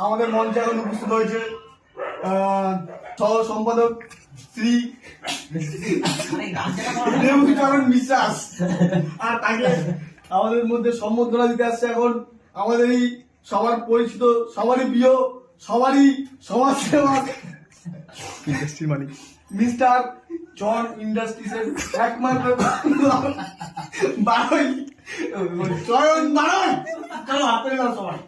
আমাদের মঞ্চে এখন উপস্থিত হয়েছে সহ সম্পাদক শ্রী দেবচরণ বিশ্বাস। আর তাকে আমাদের মধ্যে সম্বর্ধনা দিতে আসছে এখন আমাদের এই সবার পরিচিত, সবারই প্রিয়, সবারই সমাজসেবক ইন্ডাস্ট্রির মালিক মিস্টার জন ইন্ডাস্ট্রিজের একমাত্র বারোই চয়ন বারোই। চলো হাতে দাও সবাই।